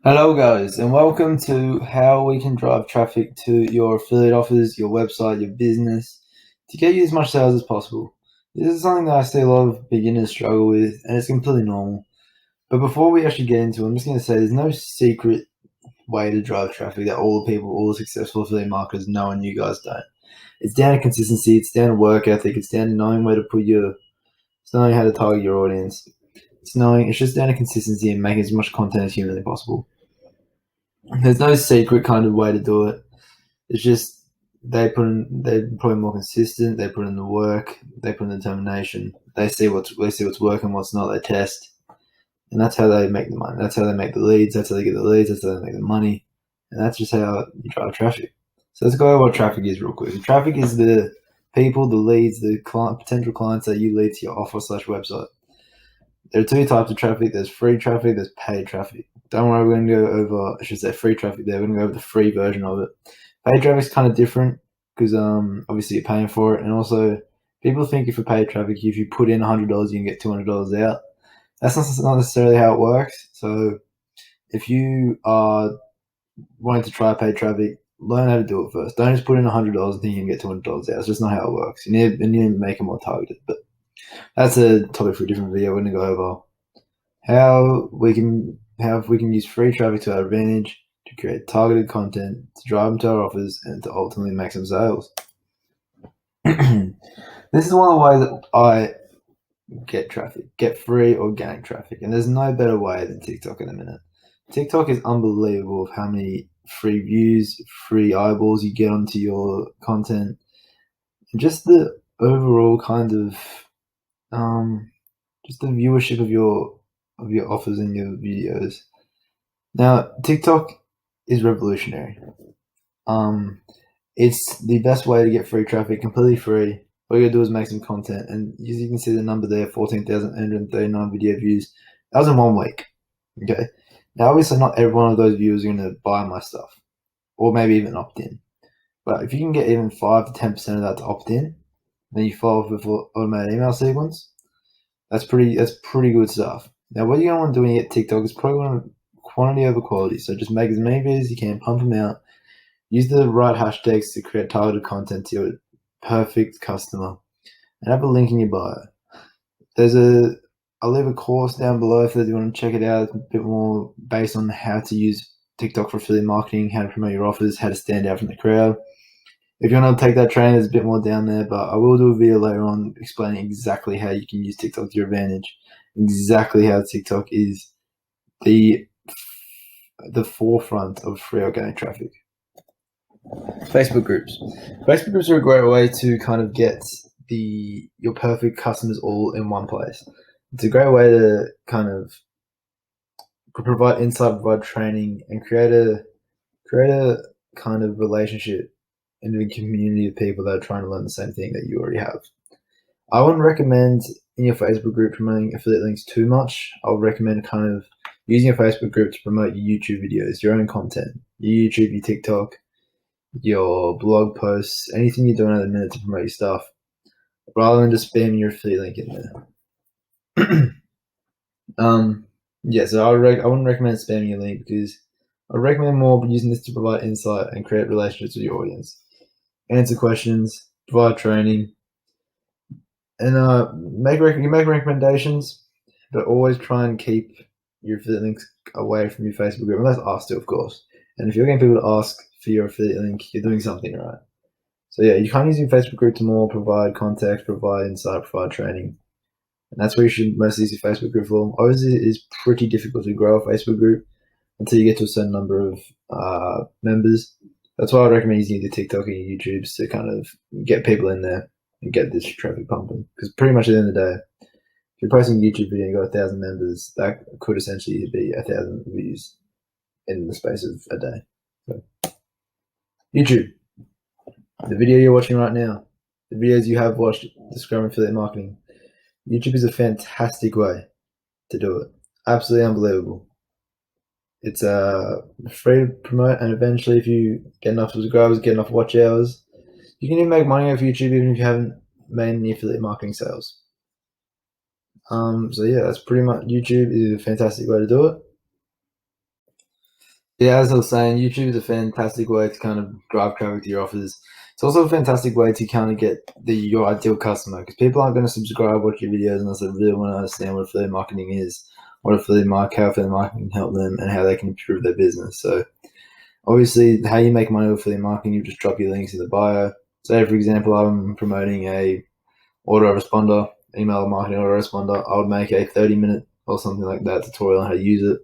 Hello, guys, and welcome to how we can drive traffic to your affiliate offers, your website, your business to get you as much sales as possible. This is something that I see a lot of beginners struggle with, and it's completely normal. But before we actually get into it, I'm just going to say there's no secret way to drive traffic that all the people, all the successful affiliate marketers know and you guys don't. It's down to consistency, it's down to work ethic, it's down to knowing where to it's knowing how to target your audience. It's just down to consistency and making as much content as humanly possible. There's no secret kind of way to do it. It's just they're probably more consistent. They put in the work. They put in the determination. They see what's working, what's not. They test, and that's how they make the money. That's how they make the leads. That's how they get the leads. That's how they make the money, and that's just how you drive traffic. So let's go over what traffic is real quick. Traffic is the people, the leads, the potential clients that you lead to your offer/website. There are two types of traffic. There's free traffic. There's paid traffic. Don't worry, we're going to go over, I should say free traffic there. We're going to go over the free version of it. Paid traffic is kind of different because obviously you're paying for it. And also, people think if you paid traffic, if you put in $100, you can get $200 out. That's not necessarily how it works. So if you are wanting to try paid traffic, learn how to do it first. Don't just put in $100 and think you can get $200 out. It's just not how it works. You need to make it more targeted. But that's a topic for a different video. We're going to go over how we can use free traffic to our advantage to create targeted content to drive them to our offers and to ultimately make some sales. This is one of the ways that I get free organic traffic, and there's no better way than TikTok in a minute. TikTok is unbelievable of how many free views, free eyeballs you get onto your content, and just the overall kind of just the viewership of your offers and your videos. Now, TikTok is revolutionary. It's the best way to get free traffic, completely free. All you gotta do is make some content, and as you can see the number there, 14,839 video views. That was in 1 week. Okay. Now, obviously, not every one of those viewers are gonna buy my stuff, or maybe even opt in. But if you can get even 5 to 10% of that to opt in, then you follow up with automated email sequence. That's pretty good stuff. Now, what you're gonna want to do when you get TikTok is probably want to quantity over quality. So just make as many videos as you can, pump them out. Use the right hashtags to create targeted content to your perfect customer, and have a link in your bio. I'll leave a course down below if you want to check it out. It's a bit more based on how to use TikTok for affiliate marketing, how to promote your offers, how to stand out from the crowd. If you want to take that training, there's a bit more down there, but I will do a video later on explaining exactly how you can use TikTok to your advantage, exactly how TikTok is the forefront of free organic traffic. Facebook groups. Facebook groups are a great way to kind of get your perfect customers all in one place. It's a great way to kind of provide insight, provide training, and create a kind of relationship into a community of people that are trying to learn the same thing that you already have. I wouldn't recommend in your Facebook group promoting affiliate links too much. I would recommend kind of using your Facebook group to promote your YouTube videos, your own content, your YouTube, your TikTok, your blog posts, anything you're doing at the minute to promote your stuff, rather than just spamming your affiliate link in there. So I wouldn't recommend spamming your link because I recommend more using this to provide insight and create relationships with your audience, answer questions, provide training, and make recommendations, but always try and keep your affiliate links away from your Facebook group, unless asked to, of course. And if you're getting people to ask for your affiliate link, you're doing something right. So yeah, you can't use your Facebook group to more provide context, provide insight, provide training. And that's where you should mostly use your Facebook group for. Obviously, it is pretty difficult to grow a Facebook group until you get to a certain number of members. That's why I recommend using the TikTok and YouTubes to kind of get people in there and get this traffic pumping. Because pretty much at the end of the day, if you're posting a YouTube video and you got 1,000 members, that could essentially be 1,000 views in the space of a day. So, YouTube, the video you're watching right now, the videos you have watched describing affiliate marketing. YouTube is a fantastic way to do it. Absolutely unbelievable. It's free to promote, and eventually, if you get enough subscribers, get enough watch hours, you can even make money off YouTube even if you haven't made any affiliate marketing sales. So yeah, that's pretty much YouTube is a fantastic way to do it. Yeah, as I was saying, YouTube is a fantastic way to kind of drive traffic to your offers. It's also a fantastic way to kind of get your ideal customer, because people aren't going to subscribe, watch your videos unless they really want to understand what affiliate marketing is, how affiliate marketing can help them, and how they can improve their business. So obviously, how you make money with affiliate marketing, you just drop your links in the bio. Say, for example, I'm promoting a autoresponder, email marketing autoresponder. I would make a 30-minute or something like that tutorial on how to use it.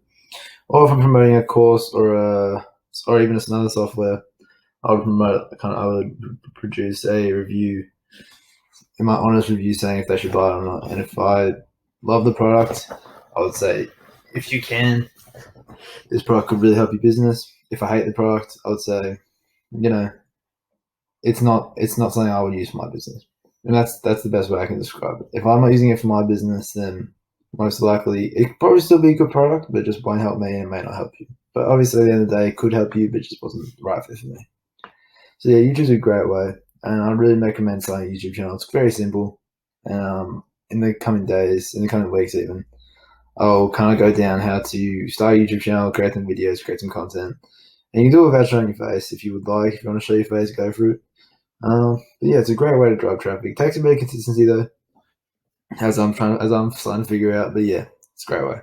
Or if I'm promoting a course or even just another software, I would produce a review, in my honest review, saying if they should buy it or not. And if I love the product, I would say, if you can, this product could really help your business. If I hate the product, I would say, you know, it's not something I would use for my business. And that's the best way I can describe it. If I'm not using it for my business, then most likely it could probably still be a good product, but it just won't help me and it may not help you. But obviously at the end of the day, it could help you, but it just wasn't the right fit for me. So yeah, YouTube's a great way, and I really recommend starting a YouTube channel. It's very simple. And in the coming days, in the coming weeks even, I'll kind of go down how to start a YouTube channel, create some videos, create some content. And you can do it without showing your face if you would like. If you want to show your face, go for it. But yeah, it's a great way to drive traffic. It takes a bit of consistency though, as I'm starting to figure out. But yeah, it's a great way.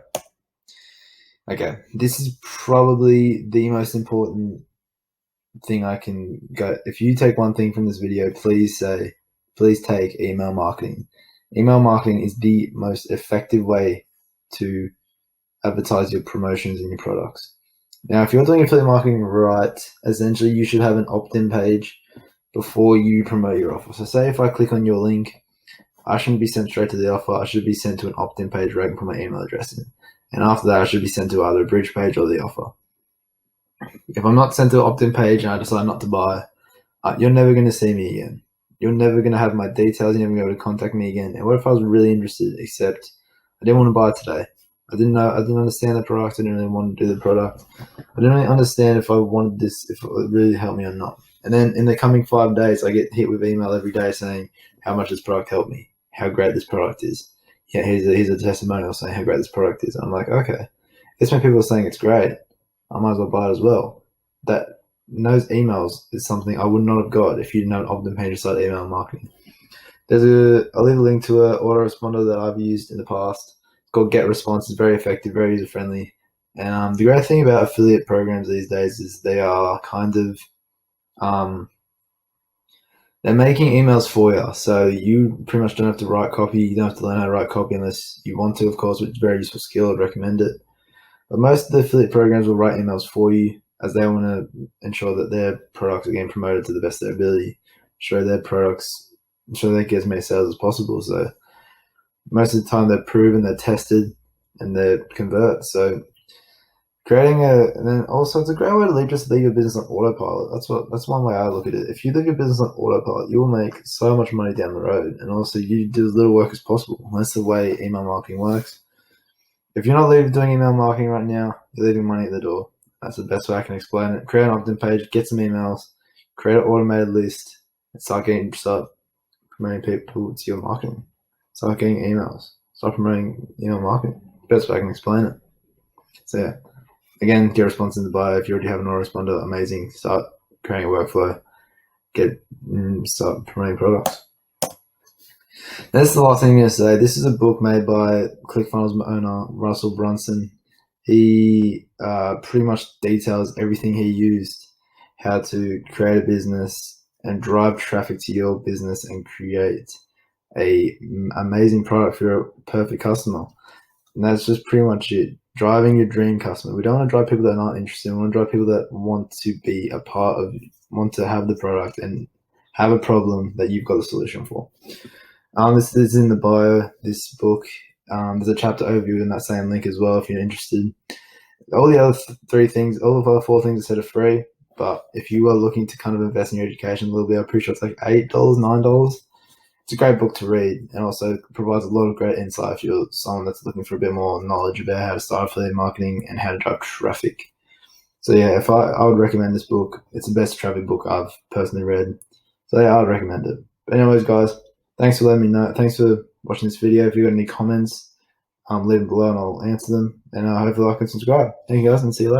Okay, this is probably the most important thing I can go. If you take one thing from this video, please take email marketing. Email marketing is the most effective way to advertise your promotions and your products. Now, if you're doing affiliate marketing right, essentially you should have an opt-in page before you promote your offer. So say if I click on your link, I shouldn't be sent straight to the offer. I should be sent to an opt-in page where I can put my email address in. And after that, I should be sent to either a bridge page or the offer. If I'm not sent to an opt-in page and I decide not to buy, you're never going to see me again. You're never going to have my details. You're never going to be able to contact me again. And what if I was really interested, except I didn't want to buy it today? I didn't understand the product. I didn't really want to do the product. I didn't really understand if I wanted this, if it would really help me or not. And then in the coming 5 days, I get hit with email every day saying how much this product helped me, how great this product is. Yeah, here's a testimonial saying how great this product is. And I'm like, okay, it's when people are saying it's great, I might as well buy it as well. That those emails is something I would not have got if you didn't have an opt-in page to start email marketing. I'll leave a link to an autoresponder that I've used in the past. It's called GetResponse. It's very effective, very user friendly. And the great thing about affiliate programs these days is they are kind of they're making emails for you. So you pretty much don't have to write copy. You don't have to learn how to write copy unless you want to, of course, which is a very useful skill. I'd recommend it. But most of the affiliate programs will write emails for you, as they want to ensure that their products are getting promoted to the best of their ability, show they get as many sales as possible. So most of the time they're proven, they're tested, and they convert. So and then also it's a great way to just leave your business on autopilot. That's one way I look at it. If you leave your business on autopilot, you will make so much money down the road, and also you do as little work as possible. That's the way email marketing works. If you're not doing email marketing right now, you're leaving money at the door. That's the best way I can explain it. Create an opt-in page, get some emails, create an automated list, and start promoting people to your marketing. Start getting emails. Start promoting email marketing. Best way I can explain it. So yeah, again, GetResponse in the bio. If you already have an autoresponder, amazing. Start creating a workflow. Start promoting products. That's the last thing I'm going to say. This is a book made by ClickFunnels owner Russell Brunson. He pretty much details everything he used, how to create a business and drive traffic to your business and create a amazing product for your perfect customer. And that's just pretty much it. Driving your dream customer. We don't want to drive people that are not interested. We want to drive people that want to be a part of, want to have the product and have a problem that you've got a solution for. This is in the bio, this book. There's a chapter overview in that same link as well if you're interested. All the other all the other 4 things I said are free, but if you are looking to kind of invest in your education a little bit, I'm pretty sure it's like $8, $9. It's a great book to read, and also provides a lot of great insight if you're someone that's looking for a bit more knowledge about how to start affiliate marketing and how to drive traffic. So yeah, I would recommend this book. It's the best traffic book I've personally read. So yeah, I would recommend it. But anyways, guys, thanks for letting me know. Thanks for watching this video. If you've got any comments, leave them below and I'll answer them. And hopefully like and subscribe. Thank you guys, and see you later.